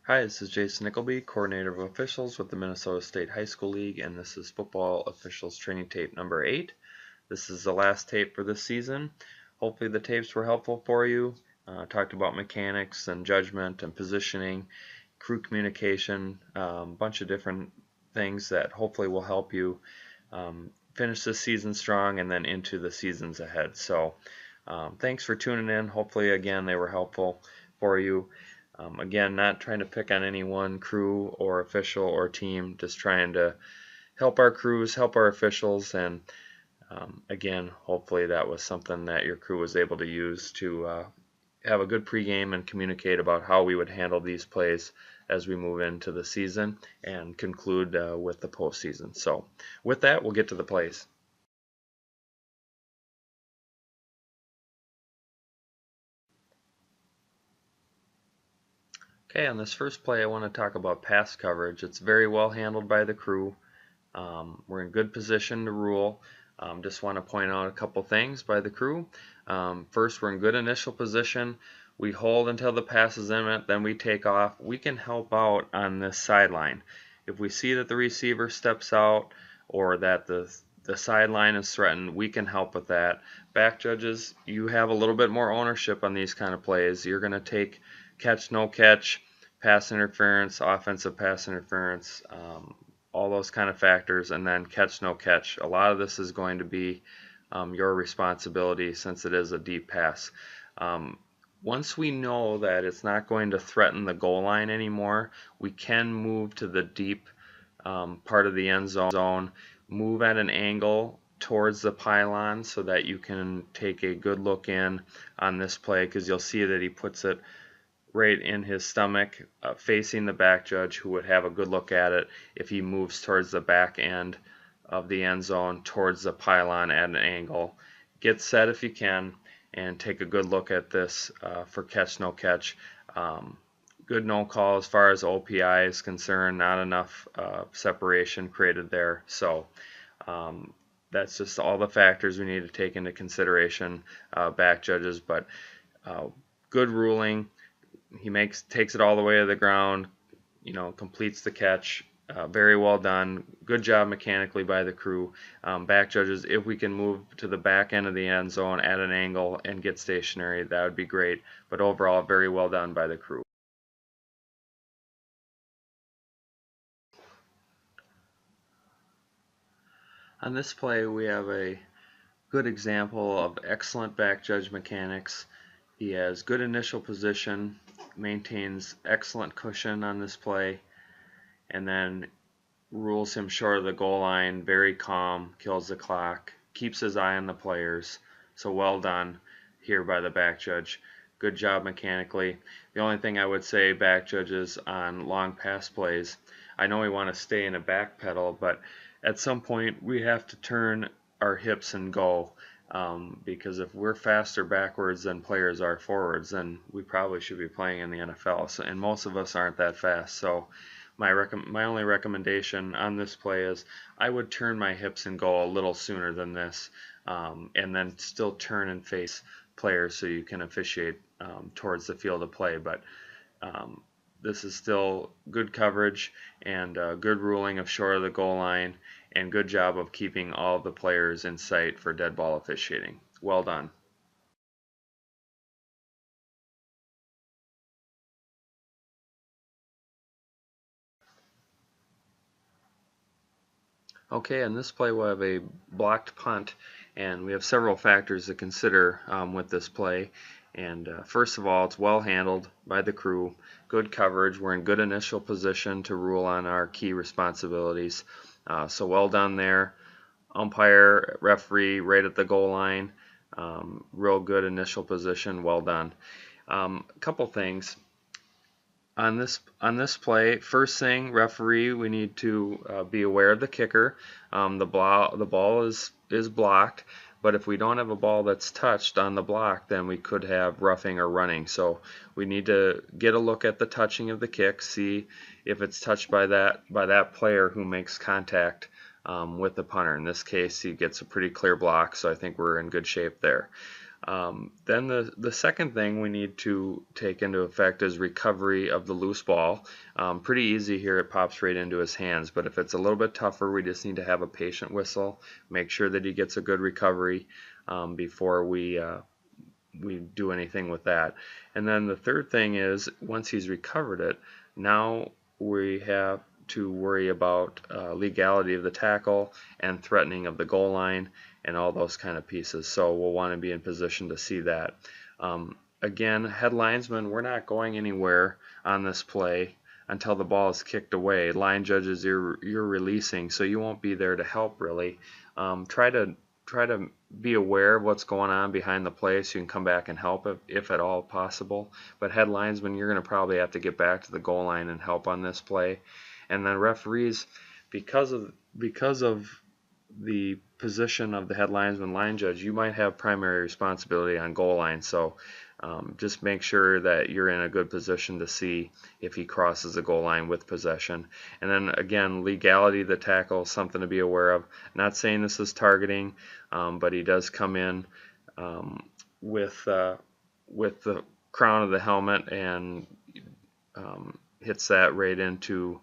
Hi, this is Jason Nickleby, Coordinator of Officials with the Minnesota State High School League, and this is Football Officials Training Tape number 8. This is the last tape for this season. Hopefully the tapes were helpful for you. Talked about mechanics and judgment and positioning, crew communication, a bunch of different things that hopefully will help you finish this season strong and then into the seasons ahead. So thanks for tuning in. Hopefully, again, they were helpful for you. Again, not trying to pick on any one crew or official or team, just trying to help our crews, help our officials, and again, hopefully that was something that your crew was able to use to have a good pregame and communicate about how we would handle these plays as we move into the season and conclude with the postseason. So with that, we'll get to the plays. Okay, on this first play, I want to talk about pass coverage. It's very well handled by the crew. We're in good position to rule. Just want to point out a couple things by the crew. First, we're in good initial position. We hold until the pass is imminent, then we take off. We can help out on this sideline. If we see that the receiver steps out or that the sideline is threatened, we can help with that. Back judges, you have a little bit more ownership on these kind of plays. You're going to take catch, no catch, pass interference, offensive pass interference, all those kind of factors, and then catch, no catch. A lot of this is going to be your responsibility since it is a deep pass. Once we know that it's not going to threaten the goal line anymore, we can move to the deep part of the end zone, move at an angle towards the pylon so that you can take a good look in on this play, because you'll see that he puts it right in his stomach, facing the back judge, who would have a good look at it if he moves towards the back end of the end zone towards the pylon at an angle. Get set if you can and take a good look at this for catch, no catch. Good no call as far as OPI is concerned, not enough separation created there. So that's just all the factors we need to take into consideration, back judges, but good ruling. He takes it all the way to the ground, completes the catch. Very well done. Good job mechanically by the crew. Back judges, if we can move to the back end of the end zone at an angle and get stationary, that would be great. But overall, very well done by the crew. On this play, we have a good example of excellent back judge mechanics. He has good initial position, maintains excellent cushion on this play, and then rules him short of the goal line, very calm, kills the clock, keeps his eye on the players. So well done here by the back judge. Good job mechanically. The only thing I would say, back judges, on long pass plays, I know we want to stay in a back pedal, but at some point we have to turn our hips and go. Because if we're faster backwards than players are forwards, then we probably should be playing in the NFL. So, and most of us aren't that fast. So my only recommendation on this play is I would turn my hips and go a little sooner than this, and then still turn and face players so you can officiate towards the field of play. But this is still good coverage and good ruling of short of the goal line, and good job of keeping all of the players in sight for dead ball officiating. Well done. Okay, in this play we'll have a blocked punt, and we have several factors to consider with this play. And first of all, it's well handled by the crew, good coverage, we're in good initial position to rule on our key responsibilities. So well done there. Umpire, referee, right at the goal line, real good initial position, well done. A couple things. On this play, first thing, referee, we need to be aware of the kicker. The ball is blocked, but if we don't have a ball that's touched on the block, then we could have roughing or running. So we need to get a look at the touching of the kick, see if it's touched by that player who makes contact with the punter. In this case, he gets a pretty clear block, so I think we're in good shape there. Then the second thing we need to take into effect is recovery of the loose ball. Pretty easy here, it pops right into his hands, but if it's a little bit tougher, we just need to have a patient whistle, make sure that he gets a good recovery before we do anything with that. And then the third thing is, once he's recovered it, now we have to worry about legality of the tackle and threatening of the goal line and all those kind of pieces. So we'll want to be in position to see that. Again, head linesman, we're not going anywhere on this play until the ball is kicked away. Line judges, you're releasing, so you won't be there to help really. Try to be aware of what's going on behind the play so you can come back and help if at all possible. But head linesman, you're going to probably have to get back to the goal line and help on this play. And then referees, because of the position of the head linesman line judge, you might have primary responsibility on goal line. So just make sure that you're in a good position to see if he crosses the goal line with possession. And then again, legality of the tackle is something to be aware of. Not saying this is targeting, but he does come in with the crown of the helmet and hits that right into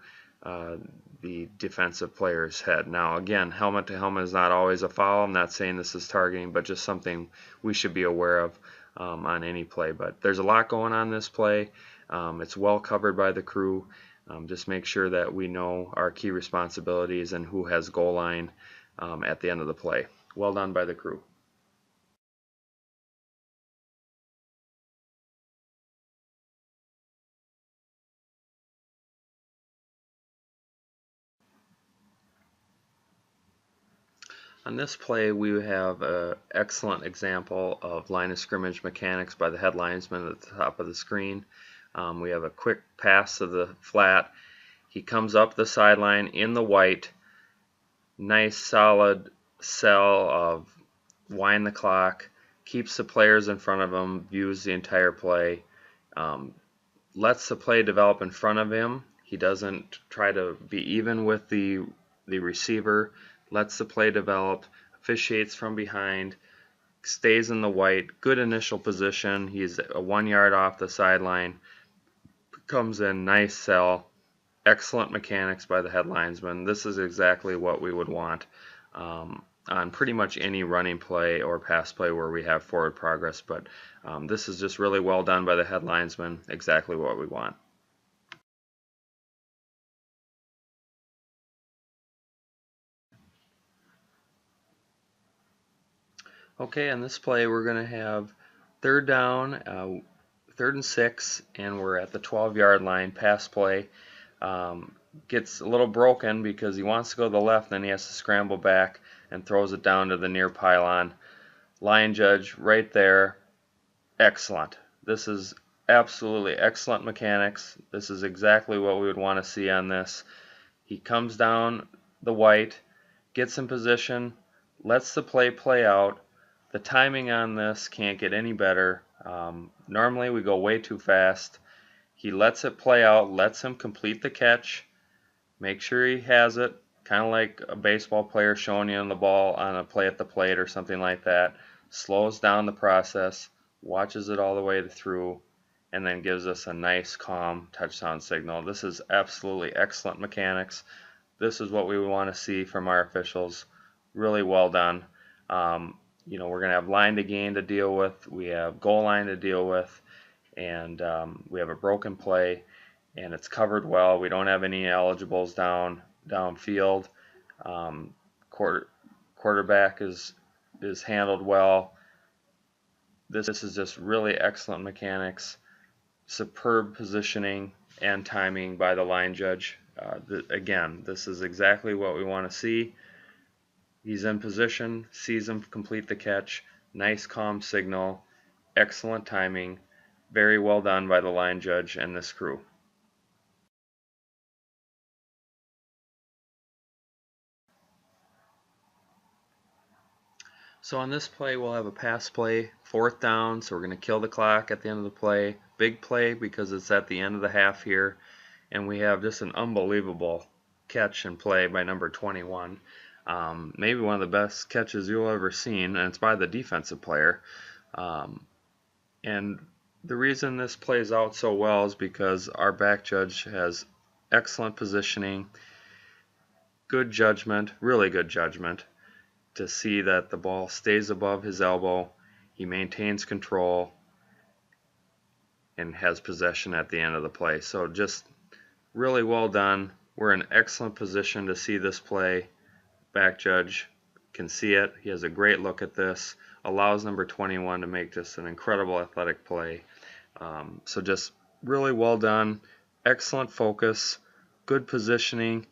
the defensive player's head. Now again, helmet to helmet is not always a foul. I'm not saying this is targeting, but just something we should be aware of on any play. But there's a lot going on this play. It's well covered by the crew. Just make sure that we know our key responsibilities and who has goal line at the end of the play. Well done by the crew. On this play, we have an excellent example of line of scrimmage mechanics by the head linesman at the top of the screen. We have a quick pass to the flat. He comes up the sideline in the white. Nice solid sell of wind the clock. Keeps the players in front of him. Views the entire play. Lets the play develop in front of him. He doesn't try to be even with the receiver. Lets the play develop, officiates from behind, stays in the white, good initial position. He's 1 yard off the sideline, comes in, nice sell, excellent mechanics by the head linesman. This is exactly what we would want on pretty much any running play or pass play where we have forward progress, but this is just really well done by the head linesman, exactly what we want. Okay, on this play we're going to have third down, 3rd and 6, and we're at the 12-yard line. Pass play gets a little broken because he wants to go to the left, then he has to scramble back and throws it down to the near pylon. Line judge right there, excellent. This is absolutely excellent mechanics. This is exactly what we would want to see on this. He comes down the white, gets in position, lets the play out. The timing on this can't get any better. Normally we go way too fast. He lets it play out, lets him complete the catch, make sure he has it, kind of like a baseball player showing you on the ball on a play at the plate or something like that. Slows down the process, watches it all the way through, and then gives us a nice, calm touchdown signal. This is absolutely excellent mechanics. This is what we want to see from our officials. Really well done. We're going to have line to gain to deal with. We have goal line to deal with. And we have a broken play. And it's covered well. We don't have any eligibles downfield. Quarterback is handled well. This is just really excellent mechanics. Superb positioning and timing by the line judge. Again, this is exactly what we want to see. He's in position, sees him complete the catch, nice calm signal, excellent timing, very well done by the line judge and this crew. So on this play we'll have a pass play, 4th down, so we're going to kill the clock at the end of the play. Big play because it's at the end of the half here, and we have just an unbelievable catch and play by number 21. Maybe one of the best catches you'll ever seen, and it's by the defensive player. And the reason this plays out so well is because our back judge has excellent positioning, good judgment, really good judgment, to see that the ball stays above his elbow, he maintains control, and has possession at the end of the play. So just really well done. We're in excellent position to see this play. Back judge can see it. He has a great look at this. Allows number 21 to make just an incredible athletic play. So just really well done. Excellent focus. Good positioning.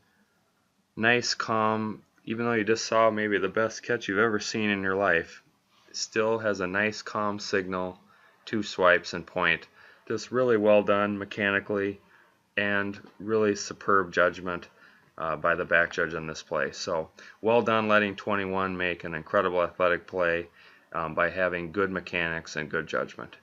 Nice, calm. Even though you just saw maybe the best catch you've ever seen in your life, still has a nice, calm signal. 2 swipes and point. Just really well done mechanically, and really superb judgment by the back judge on this play. So well done letting 21 make an incredible athletic play by having good mechanics and good judgment.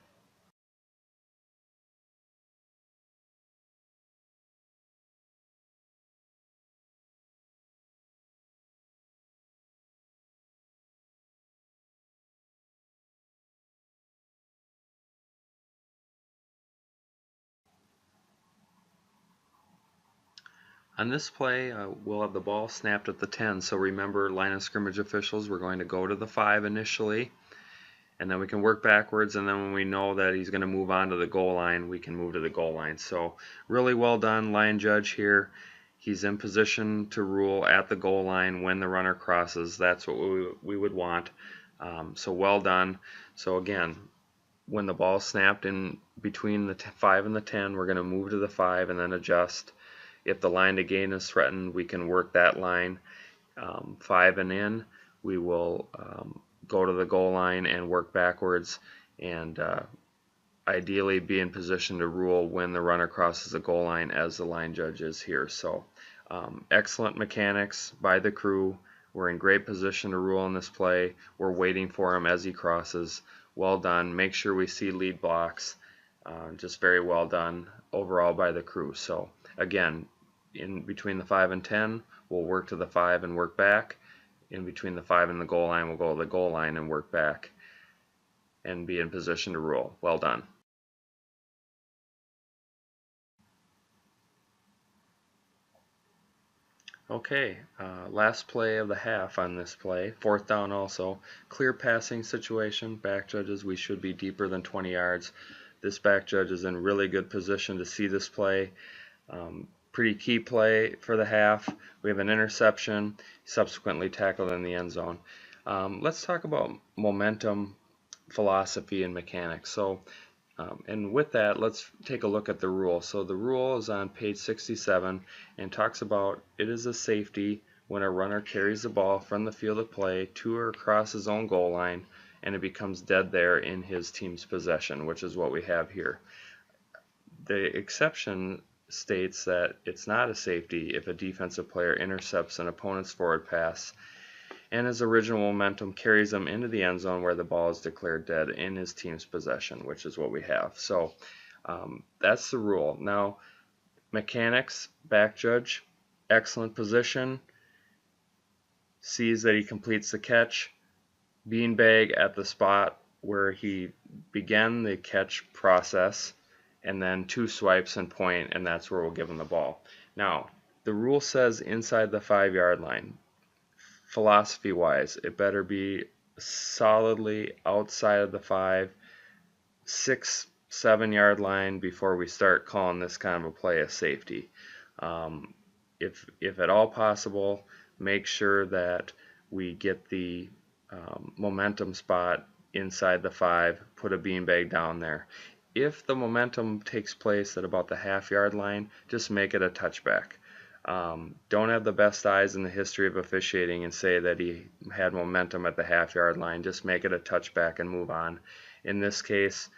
On this play, we'll have the ball snapped at the 10. So remember, line of scrimmage officials, we're going to go to the 5 initially, and then we can work backwards, and then when we know that he's going to move on to the goal line, we can move to the goal line. So really well done, line judge here. He's in position to rule at the goal line when the runner crosses. That's what we would want. So well done. So again, when the ball snapped in between the 5 and the 10, we're going to move to the 5 and then adjust. If the line to gain is threatened, we can work that line. 5 and in, we will go to the goal line and work backwards, and ideally be in position to rule when the runner crosses the goal line, as the line judge is here. So excellent mechanics by the crew. We're in great position to rule in this play. We're waiting for him as he crosses. Well done. Make sure we see lead blocks. Just very well done overall by the crew. So again, in between the 5 and 10, we'll work to the 5 and work back. In between the 5 and the goal line, we'll go to the goal line and work back and be in position to rule. Well done. Okay, last play of the half on this play. 4th down also. Clear passing situation. Back judges, we should be deeper than 20 yards. This back judge is in really good position to see this play. Pretty key play for the half. We have an interception, subsequently tackled in the end zone. Let's talk about momentum, philosophy, and mechanics. So, and with that, let's take a look at the rule. So the rule is on page 67 and talks about it is a safety when a runner carries the ball from the field of play to or across his own goal line and it becomes dead there in his team's possession, which is what we have here. The exception states that it's not a safety if a defensive player intercepts an opponent's forward pass and his original momentum carries him into the end zone where the ball is declared dead in his team's possession, which is what we have. So that's the rule. Now, mechanics, back judge, excellent position, sees that he completes the catch, beanbag at the spot where he began the catch process, and then 2 swipes and point, and that's where we'll give him the ball. Now, the rule says inside the 5-yard line. Philosophy-wise, it better be solidly outside of the 5, 6, 7-yard line before we start calling this kind of a play a safety. If at all possible, make sure that we get the momentum spot inside the 5, put a beanbag down there. If the momentum takes place at about the half-yard line, just make it a touchback. Don't have the best eyes in the history of officiating and say that he had momentum at the half-yard line. Just make it a touchback and move on. In this case,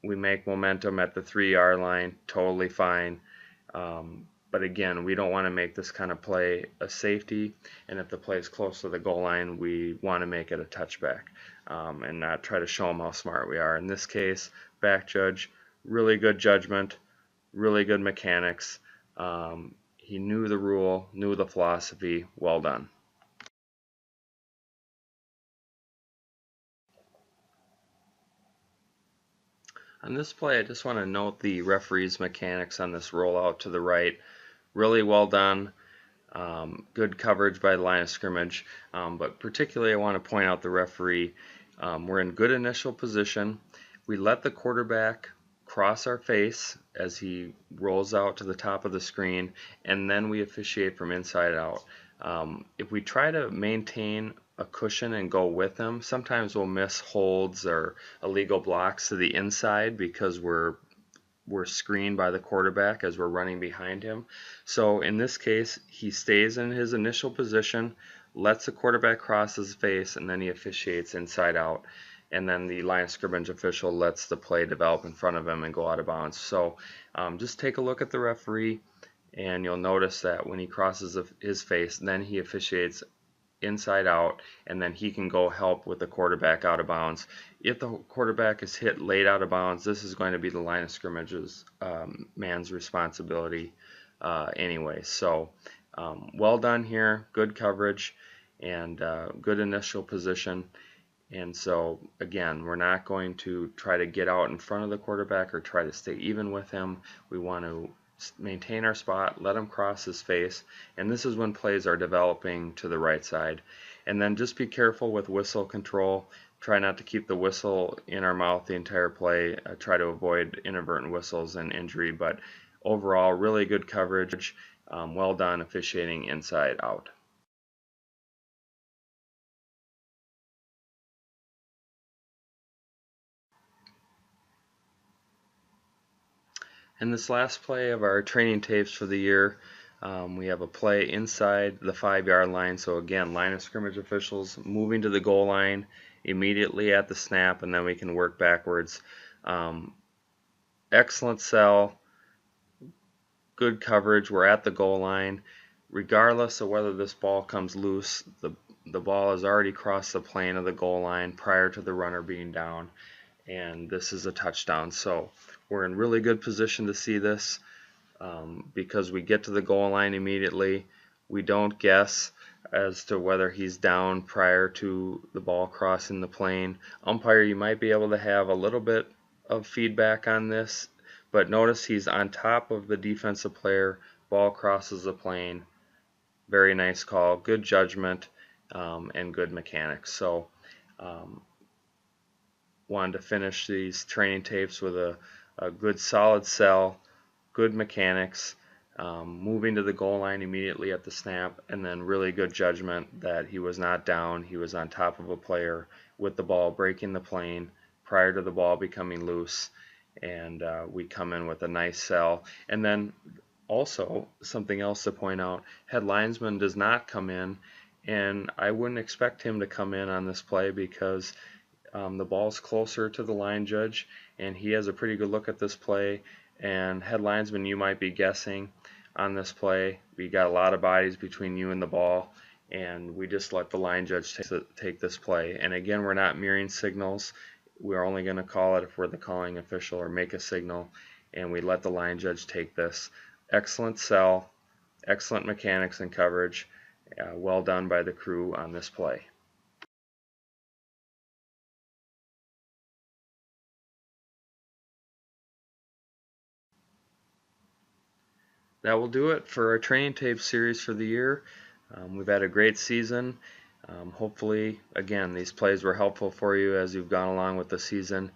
we make momentum at the 3-yard line, totally fine. But again, we don't want to make this kind of play a safety, and if the play is close to the goal line, we want to make it a touchback and not try to show them how smart we are. In this case, back judge, really good judgment, really good mechanics. He knew the rule, knew the philosophy. Well done. On this play, I just want to note the referee's mechanics on this rollout to the right. Really well done. Good coverage by the line of scrimmage. But particularly, I want to point out the referee. We're in good initial position. We let the quarterback cross our face as he rolls out to the top of the screen, and then we officiate from inside out. If we try to maintain a cushion and go with them, sometimes we'll miss holds or illegal blocks to the inside because we're screened by the quarterback as we're running behind him. So in this case, he stays in his initial position, lets the quarterback cross his face, and then he officiates inside out. And then the line of scrimmage official lets the play develop in front of him and go out of bounds. So just take a look at the referee, and you'll notice that when he crosses his face, then he officiates inside out, and then he can go help with the quarterback out of bounds. If the quarterback is hit late out of bounds, this is going to be the line of scrimmage's man's responsibility anyway. So well done here, good coverage, and good initial position. And so again, we're not going to try to get out in front of the quarterback or try to stay even with him. We want to maintain our spot, let him cross his face, and this is when plays are developing to the right side. And then just be careful with whistle control. Try not to keep the whistle in our mouth the entire play. Try to avoid inadvertent whistles and injury, but overall, really good coverage. Well done officiating inside out. In this last play of our training tapes for the year, we have a play inside the 5-yard line. So again, line of scrimmage officials moving to the goal line immediately at the snap, and then we can work backwards. Excellent sell, good coverage. We're at the goal line. Regardless of whether this ball comes loose, the ball has already crossed the plane of the goal line prior to the runner being down, and this is a touchdown. So we're in really good position to see this because we get to the goal line immediately. We don't guess as to whether he's down prior to the ball crossing the plane. Umpire, you might be able to have a little bit of feedback on this, but notice he's on top of the defensive player, ball crosses the plane. Very nice call, good judgment, and good mechanics. So wanted to finish these training tapes with a good solid sell, good mechanics, moving to the goal line immediately at the snap, and then really good judgment that he was not down. He was on top of a player with the ball breaking the plane prior to the ball becoming loose, and we come in with a nice sell. And then also, something else to point out, head linesman does not come in, and I wouldn't expect him to come in on this play because the ball's closer to the line judge, and he has a pretty good look at this play. And head linesman, you might be guessing on this play. We got a lot of bodies between you and the ball, and we just let the line judge take this play. And again, we're not mirroring signals. We're only going to call it if we're the calling official or make a signal, and we let the line judge take this. Excellent sell, excellent mechanics and coverage. Well done by the crew on this play. That will do it for our training tape series for the year. We've had a great season. Hopefully, again, these plays were helpful for you as you've gone along with the season.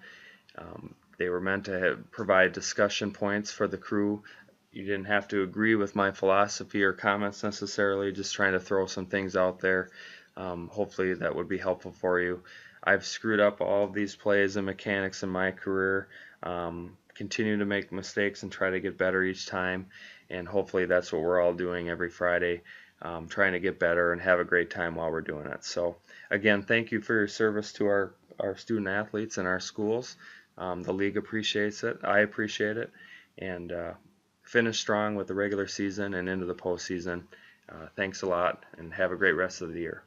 They were meant to provide discussion points for the crew. You didn't have to agree with my philosophy or comments necessarily, just trying to throw some things out there. Hopefully that would be helpful for you. I've screwed up all of these plays and mechanics in my career. Continue to make mistakes and try to get better each time, and hopefully that's what we're all doing every Friday, trying to get better and have a great time while we're doing it. So again, thank you for your service to our student athletes and our schools. The league appreciates it, I appreciate it, and finish strong with the regular season and into the postseason. Thanks a lot, and have a great rest of the year.